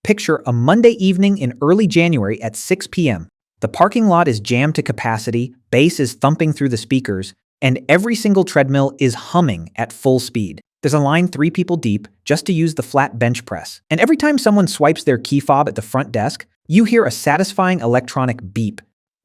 Picture a Monday evening in early January at 6 p.m. The parking lot is jammed to capacity, bass is thumping through the speakers, and every single treadmill is humming at full speed. There's a line 3 people deep just to use the flat bench press. And every time someone swipes their key fob at the front desk, you hear a satisfying electronic beep.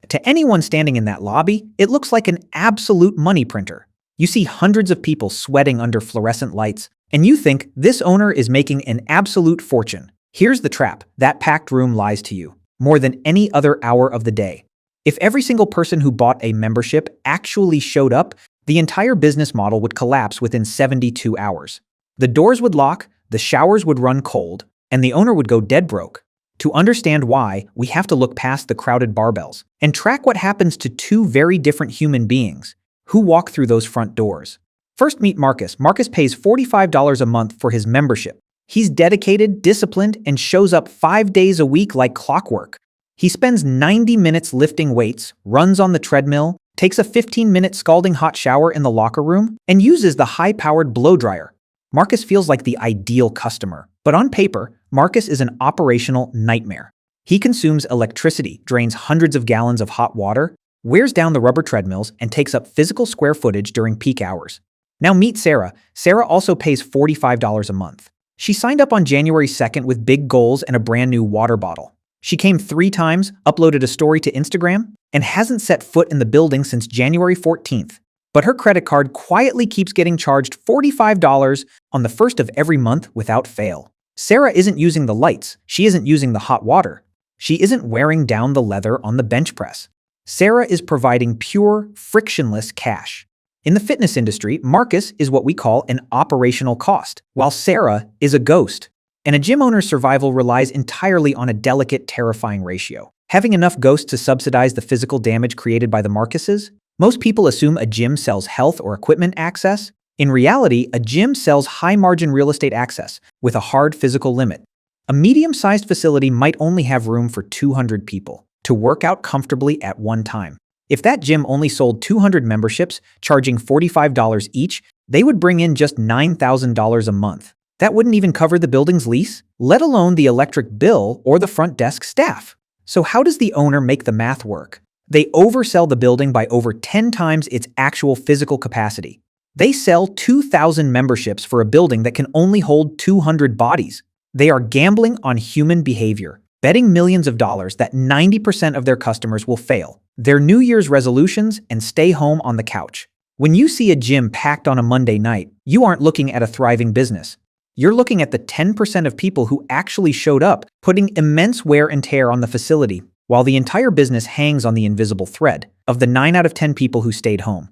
To anyone standing in that lobby, it looks like an absolute money printer. You see hundreds of people sweating under fluorescent lights, and you think this owner is making an absolute fortune. Here's the trap: that packed room lies to you more than any other hour of the day. If every single person who bought a membership actually showed up, the entire business model would collapse within 72 hours. The doors would lock, the showers would run cold, and the owner would go dead broke. To understand why, we have to look past the crowded barbells and track what happens to two very different human beings who walk through those front doors. First, meet Marcus. Marcus pays $45 a month for his membership. He's dedicated, disciplined, and shows up 5 days a week like clockwork. He spends 90 minutes lifting weights, runs on the treadmill, takes a 15-minute scalding hot shower in the locker room, and uses the high-powered blow dryer. Marcus feels like the ideal customer. But on paper, Marcus is an operational nightmare. He consumes electricity, drains hundreds of gallons of hot water, wears down the rubber treadmills, and takes up physical square footage during peak hours. Now meet Sarah. Sarah also pays $45 a month. She signed up on January 2nd with big goals and a brand new water bottle. She came 3 times, uploaded a story to Instagram, and hasn't set foot in the building since January 14th. But her credit card quietly keeps getting charged $45 on the first of every month without fail. Sarah isn't using the lights. She isn't using the hot water. She isn't wearing down the leather on the bench press. Sarah is providing pure, frictionless cash. In the fitness industry, Marcus is what we call an operational cost, while Sarah is a ghost. And a gym owner's survival relies entirely on a delicate, terrifying ratio. Having enough ghosts to subsidize the physical damage created by the Marcuses? Most people assume a gym sells health or equipment access. In reality, a gym sells high-margin real estate access with a hard physical limit. A medium-sized facility might only have room for 200 people to work out comfortably at one time. If that gym only sold 200 memberships, charging $45 each, they would bring in just $9,000 a month. That wouldn't even cover the building's lease, let alone the electric bill or the front desk staff. So how does the owner make the math work? They oversell the building by over 10 times its actual physical capacity. They sell 2,000 memberships for a building that can only hold 200 bodies. They are gambling on human behavior, betting millions of dollars that 90% of their customers will fail their New Year's resolutions and stay home on the couch. When you see a gym packed on a Monday night, you aren't looking at a thriving business. You're looking at the 10% of people who actually showed up, putting immense wear and tear on the facility, while the entire business hangs on the invisible thread of the 9 out of 10 people who stayed home.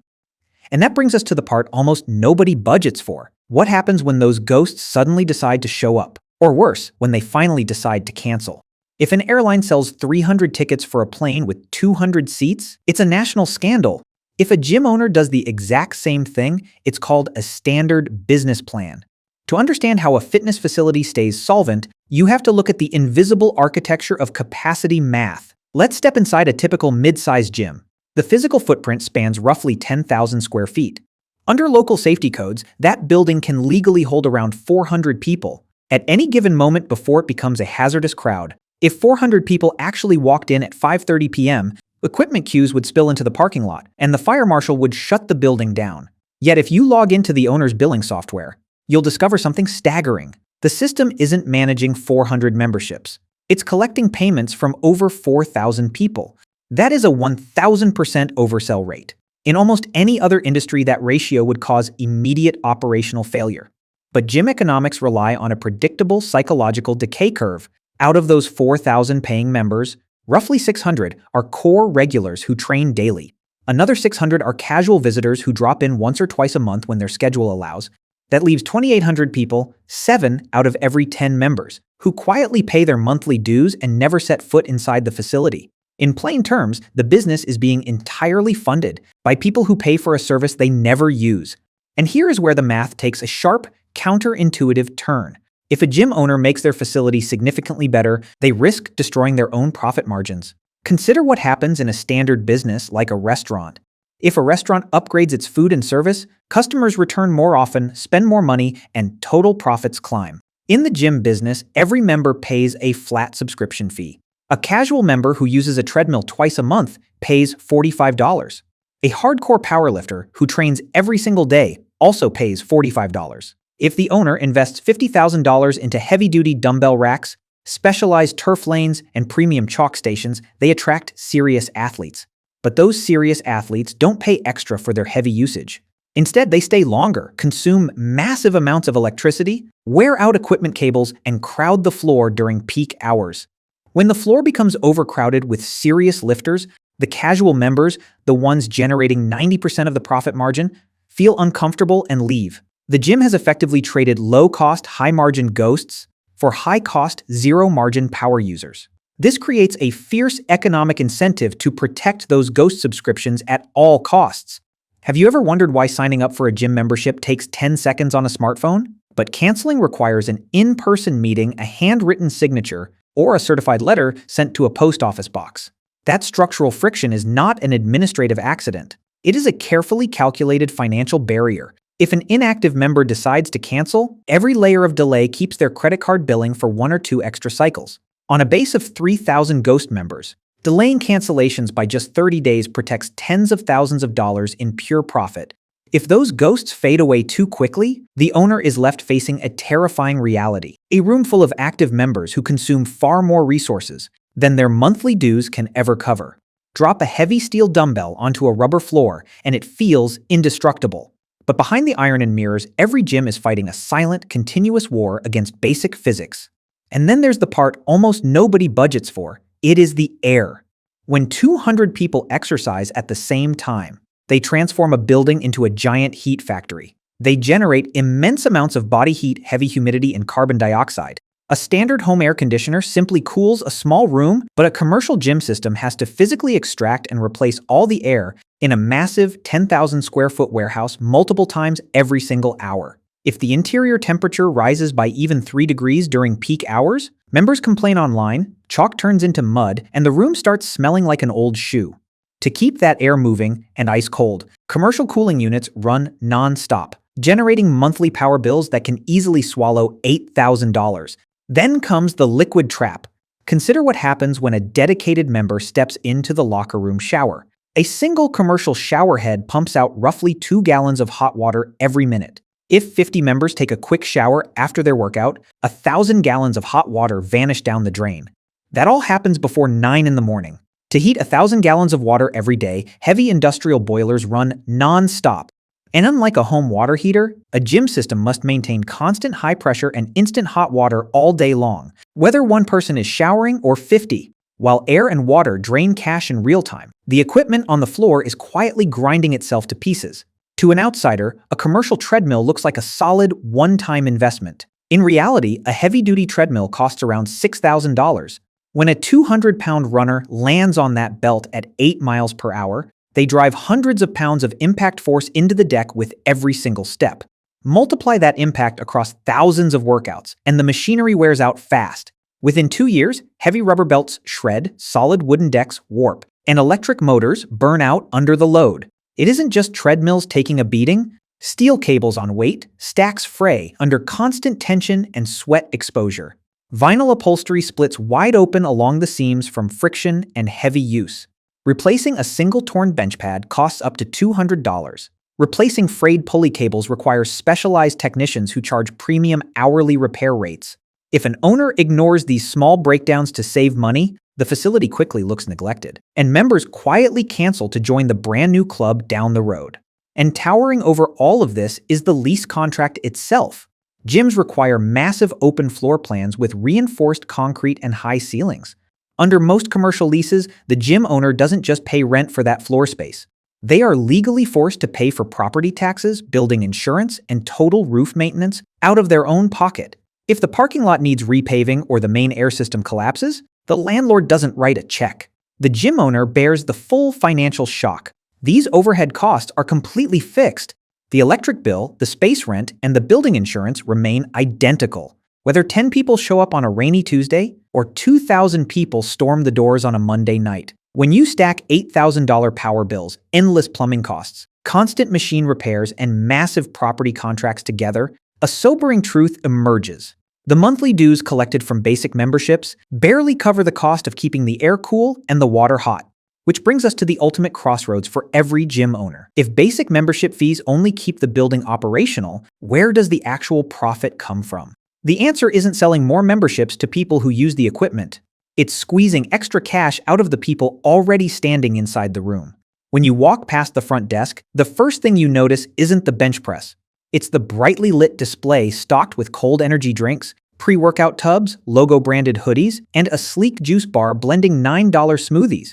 And that brings us to the part almost nobody budgets for. What happens when those ghosts suddenly decide to show up? Or worse, when they finally decide to cancel? If an airline sells 300 tickets for a plane with 200 seats, it's a national scandal. If a gym owner does the exact same thing, it's called a standard business plan. To understand how a fitness facility stays solvent, you have to look at the invisible architecture of capacity math. Let's step inside a typical mid-sized gym. The physical footprint spans roughly 10,000 square feet. Under local safety codes, that building can legally hold around 400 people at any given moment before it becomes a hazardous crowd. If 400 people actually walked in at 5:30 p.m., equipment queues would spill into the parking lot, and the fire marshal would shut the building down. Yet if you log into the owner's billing software, you'll discover something staggering. The system isn't managing 400 memberships. It's collecting payments from over 4,000 people. That is a 1,000% oversell rate. In almost any other industry, that ratio would cause immediate operational failure. But gym economics rely on a predictable psychological decay curve. Out of those 4,000 paying members, roughly 600 are core regulars who train daily. Another 600 are casual visitors who drop in once or twice a month when their schedule allows. That leaves 2,800 people, 7 out of every 10 members, who quietly pay their monthly dues and never set foot inside the facility. In plain terms, the business is being entirely funded by people who pay for a service they never use. And here is where the math takes a sharp, counterintuitive turn. If a gym owner makes their facility significantly better, they risk destroying their own profit margins. Consider what happens in a standard business like a restaurant. If a restaurant upgrades its food and service, customers return more often, spend more money, and total profits climb. In the gym business, every member pays a flat subscription fee. A casual member who uses a treadmill twice a month pays $45. A hardcore powerlifter who trains every single day also pays $45. If the owner invests $50,000 into heavy-duty dumbbell racks, specialized turf lanes, and premium chalk stations, they attract serious athletes. But those serious athletes don't pay extra for their heavy usage. Instead, they stay longer, consume massive amounts of electricity, wear out equipment cables, and crowd the floor during peak hours. When the floor becomes overcrowded with serious lifters, the casual members, the ones generating 90% of the profit margin, feel uncomfortable and leave. The gym has effectively traded low-cost, high-margin ghosts for high-cost, zero-margin power users. This creates a fierce economic incentive to protect those ghost subscriptions at all costs. Have you ever wondered why signing up for a gym membership takes 10 seconds on a smartphone? But canceling requires an in-person meeting, a handwritten signature, or a certified letter sent to a post office box. That structural friction is not an administrative accident. It is a carefully calculated financial barrier. If an inactive member decides to cancel, every layer of delay keeps their credit card billing for 1 or 2 extra cycles. On a base of 3,000 ghost members, delaying cancellations by just 30 days protects tens of thousands of dollars in pure profit. If those ghosts fade away too quickly, the owner is left facing a terrifying reality: a room full of active members who consume far more resources than their monthly dues can ever cover. Drop a heavy steel dumbbell onto a rubber floor and it feels indestructible. But behind the iron and mirrors, every gym is fighting a silent, continuous war against basic physics. And then there's the part almost nobody budgets for. It is the air. When 200 people exercise at the same time, they transform a building into a giant heat factory. They generate immense amounts of body heat, heavy humidity, and carbon dioxide. A standard home air conditioner simply cools a small room, but a commercial gym system has to physically extract and replace all the air in a massive 10,000 square foot warehouse multiple times every single hour. If the interior temperature rises by even 3 degrees during peak hours, members complain online, chalk turns into mud, and the room starts smelling like an old shoe. To keep that air moving and ice cold, commercial cooling units run non-stop, generating monthly power bills that can easily swallow $8,000. Then comes the liquid trap. Consider what happens when a dedicated member steps into the locker room shower. A single commercial shower head pumps out roughly 2 gallons of hot water every minute. If 50 members take a quick shower after their workout, 1,000 gallons of hot water vanish down the drain. That all happens before 9 in the morning. To heat 1,000 gallons of water every day, heavy industrial boilers run non-stop. And unlike a home water heater, a gym system must maintain constant high pressure and instant hot water all day long, whether one person is showering or 50. While air and water drain cash in real time, the equipment on the floor is quietly grinding itself to pieces. To an outsider, a commercial treadmill looks like a solid, one-time investment. In reality, a heavy-duty treadmill costs around $6,000. When a 200-pound runner lands on that belt at 8 miles per hour, they drive hundreds of pounds of impact force into the deck with every single step. Multiply that impact across thousands of workouts, and the machinery wears out fast. Within 2 years, heavy rubber belts shred, solid wooden decks warp, and electric motors burn out under the load. It isn't just treadmills taking a beating. Steel cables on weight, stacks fray under constant tension and sweat exposure. Vinyl upholstery splits wide open along the seams from friction and heavy use. Replacing a single torn bench pad costs up to $200. Replacing frayed pulley cables requires specialized technicians who charge premium hourly repair rates. If an owner ignores these small breakdowns to save money, the facility quickly looks neglected, and members quietly cancel to join the brand new club down the road. And towering over all of this is the lease contract itself. Gyms require massive open floor plans with reinforced concrete and high ceilings. Under most commercial leases, the gym owner doesn't just pay rent for that floor space. They are legally forced to pay for property taxes, building insurance, and total roof maintenance out of their own pocket. If the parking lot needs repaving or the main air system collapses, the landlord doesn't write a check. The gym owner bears the full financial shock. These overhead costs are completely fixed. The electric bill, the space rent, and the building insurance remain identical. Whether 10 people show up on a rainy Tuesday or 2,000 people storm the doors on a Monday night, when you stack $8,000 power bills, endless plumbing costs, constant machine repairs, and massive property contracts together, a sobering truth emerges. The monthly dues collected from basic memberships barely cover the cost of keeping the air cool and the water hot, which brings us to the ultimate crossroads for every gym owner. If basic membership fees only keep the building operational, where does the actual profit come from? The answer isn't selling more memberships to people who use the equipment. It's squeezing extra cash out of the people already standing inside the room. When you walk past the front desk, the first thing you notice isn't the bench press. It's the brightly lit display stocked with cold energy drinks, pre-workout tubs, logo-branded hoodies, and a sleek juice bar blending $9 smoothies.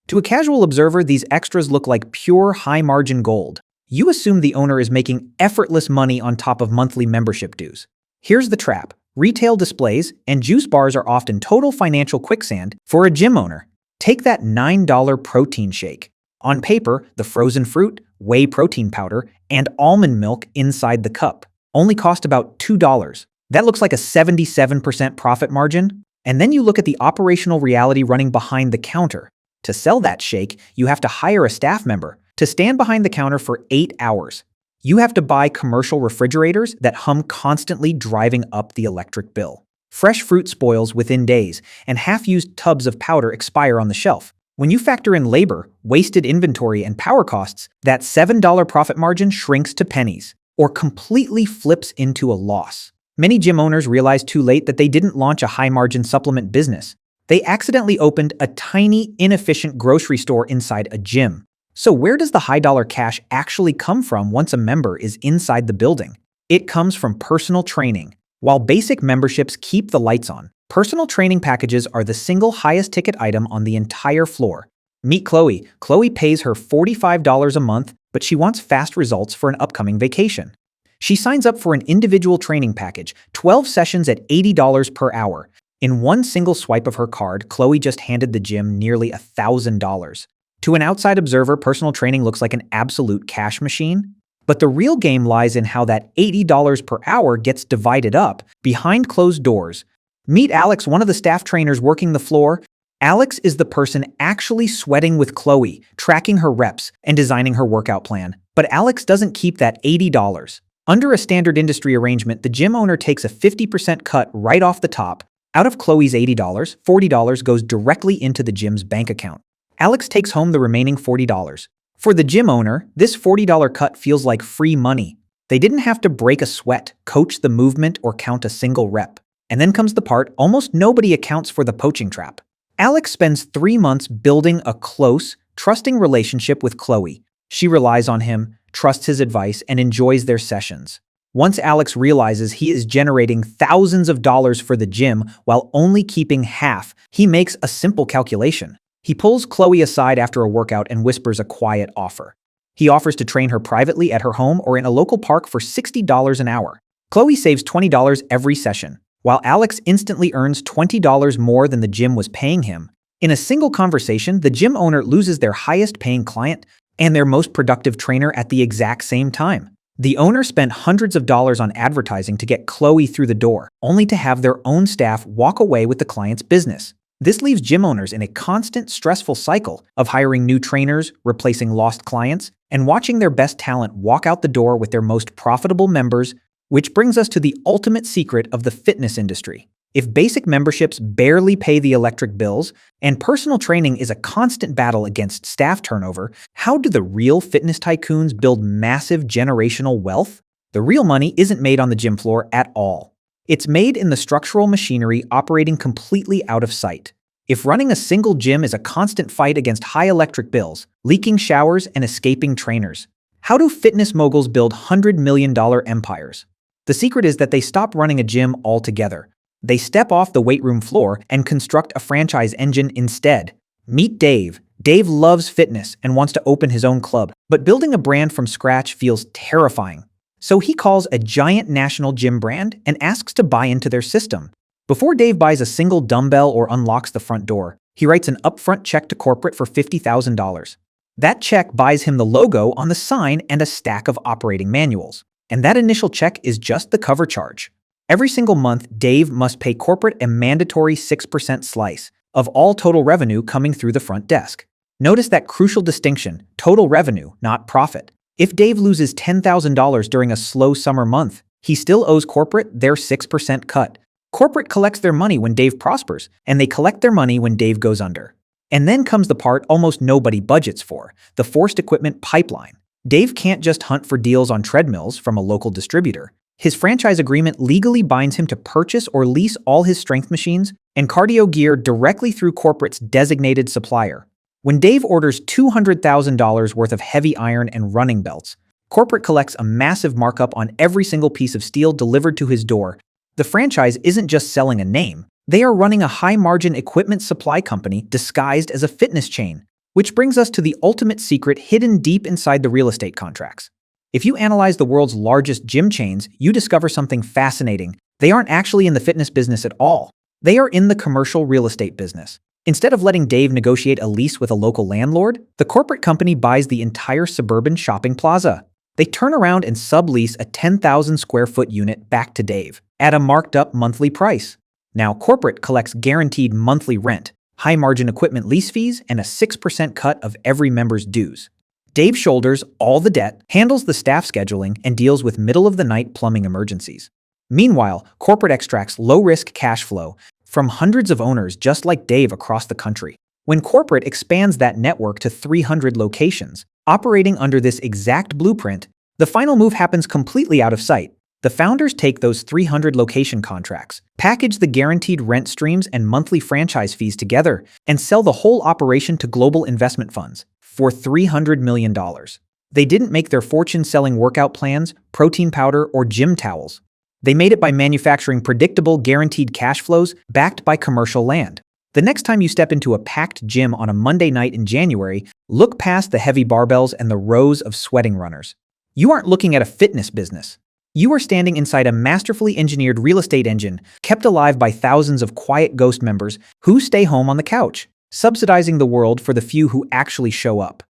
To a casual observer, these extras look like pure high-margin gold. You assume the owner is making effortless money on top of monthly membership dues. Here's the trap. Retail displays and juice bars are often total financial quicksand for a gym owner. Take that $9 protein shake. On paper, the frozen fruit, whey protein powder, and almond milk inside the cup only cost about $2. That looks like a 77% profit margin. And then you look at the operational reality running behind the counter. To sell that shake, you have to hire a staff member to stand behind the counter for 8 hours. You have to buy commercial refrigerators that hum constantly, driving up the electric bill. Fresh fruit spoils within days, and half-used tubs of powder expire on the shelf. When you factor in labor, wasted inventory, and power costs, that $7 profit margin shrinks to pennies, or completely flips into a loss. Many gym owners realize too late that they didn't launch a high-margin supplement business. They accidentally opened a tiny, inefficient grocery store inside a gym. So where does the high-dollar cash actually come from once a member is inside the building? It comes from personal training. While basic memberships keep the lights on, personal training packages are the single highest ticket item on the entire floor. Meet Chloe. Chloe pays her $45 a month, but she wants fast results for an upcoming vacation. She signs up for an individual training package, 12 sessions at $80 per hour. In one single swipe of her card, Chloe just handed the gym nearly $1,000. To an outside observer, personal training looks like an absolute cash machine. But the real game lies in how that $80 per hour gets divided up behind closed doors. Meet Alex, one of the staff trainers working the floor. Alex is the person actually sweating with Chloe, tracking her reps, and designing her workout plan. But Alex doesn't keep that $80. Under a standard industry arrangement, the gym owner takes a 50% cut right off the top. Out of Chloe's $80, $40 goes directly into the gym's bank account. Alex takes home the remaining $40. For the gym owner, this $40 cut feels like free money. They didn't have to break a sweat, coach the movement, or count a single rep. And then comes the part almost nobody accounts for: the poaching trap. Alex spends 3 months building a close, trusting relationship with Chloe. She relies on him, trusts his advice, and enjoys their sessions. Once Alex realizes he is generating thousands of dollars for the gym while only keeping half, he makes a simple calculation. He pulls Chloe aside after a workout and whispers a quiet offer. He offers to train her privately at her home or in a local park for $60 an hour. Chloe saves $20 every session, while Alex instantly earns $20 more than the gym was paying him. In a single conversation, the gym owner loses their highest-paying client and their most productive trainer at the exact same time. The owner spent hundreds of dollars on advertising to get Chloe through the door, only to have their own staff walk away with the client's business. This leaves gym owners in a constant, stressful cycle of hiring new trainers, replacing lost clients, and watching their best talent walk out the door with their most profitable members, which brings us to the ultimate secret of the fitness industry. If basic memberships barely pay the electric bills, and personal training is a constant battle against staff turnover, how do the real fitness tycoons build massive generational wealth? The real money isn't made on the gym floor at all. It's made in the structural machinery operating completely out of sight. If running a single gym is a constant fight against high electric bills, leaking showers, and escaping trainers, how do fitness moguls build $100 million empires? The secret is that they stop running a gym altogether. They step off the weight room floor and construct a franchise engine instead. Meet Dave. Dave loves fitness and wants to open his own club, but building a brand from scratch feels terrifying. So he calls a giant national gym brand and asks to buy into their system. Before Dave buys a single dumbbell or unlocks the front door, he writes an upfront check to corporate for $50,000. That check buys him the logo on the sign and a stack of operating manuals. And that initial check is just the cover charge. Every single month, Dave must pay corporate a mandatory 6% slice of all total revenue coming through the front desk. Notice that crucial distinction: total revenue, not profit. If Dave loses $10,000 during a slow summer month, he still owes corporate their 6% cut. Corporate collects their money when Dave prospers, and they collect their money when Dave goes under. And then comes the part almost nobody budgets for, the forced equipment pipeline. Dave can't just hunt for deals on treadmills from a local distributor. His franchise agreement legally binds him to purchase or lease all his strength machines and cardio gear directly through corporate's designated supplier. When Dave orders $200,000 worth of heavy iron and running belts, corporate collects a massive markup on every single piece of steel delivered to his door. The franchise isn't just selling a name, they are running a high-margin equipment supply company disguised as a fitness chain, which brings us to the ultimate secret hidden deep inside the real estate contracts. If you analyze the world's largest gym chains, you discover something fascinating. They aren't actually in the fitness business at all. They are in the commercial real estate business. Instead of letting Dave negotiate a lease with a local landlord, the corporate company buys the entire suburban shopping plaza. They turn around and sublease a 10,000 square foot unit back to Dave at a marked up monthly price. Now, corporate collects guaranteed monthly rent, high-margin equipment lease fees, and a 6% cut of every member's dues. Dave shoulders all the debt, handles the staff scheduling, and deals with middle-of-the-night plumbing emergencies. Meanwhile, corporate extracts low-risk cash flow from hundreds of owners just like Dave across the country. When corporate expands that network to 300 locations, operating under this exact blueprint, the final move happens completely out of sight. The founders take those 300 location contracts, package the guaranteed rent streams and monthly franchise fees together, and sell the whole operation to global investment funds for $300 million. They didn't make their fortune selling workout plans, protein powder, or gym towels. They made it by manufacturing predictable, guaranteed cash flows backed by commercial land. The next time you step into a packed gym on a Monday night in January, look past the heavy barbells and the rows of sweating runners. You aren't looking at a fitness business. You are standing inside a masterfully engineered real estate engine, kept alive by thousands of quiet ghost members who stay home on the couch, subsidizing the world for the few who actually show up.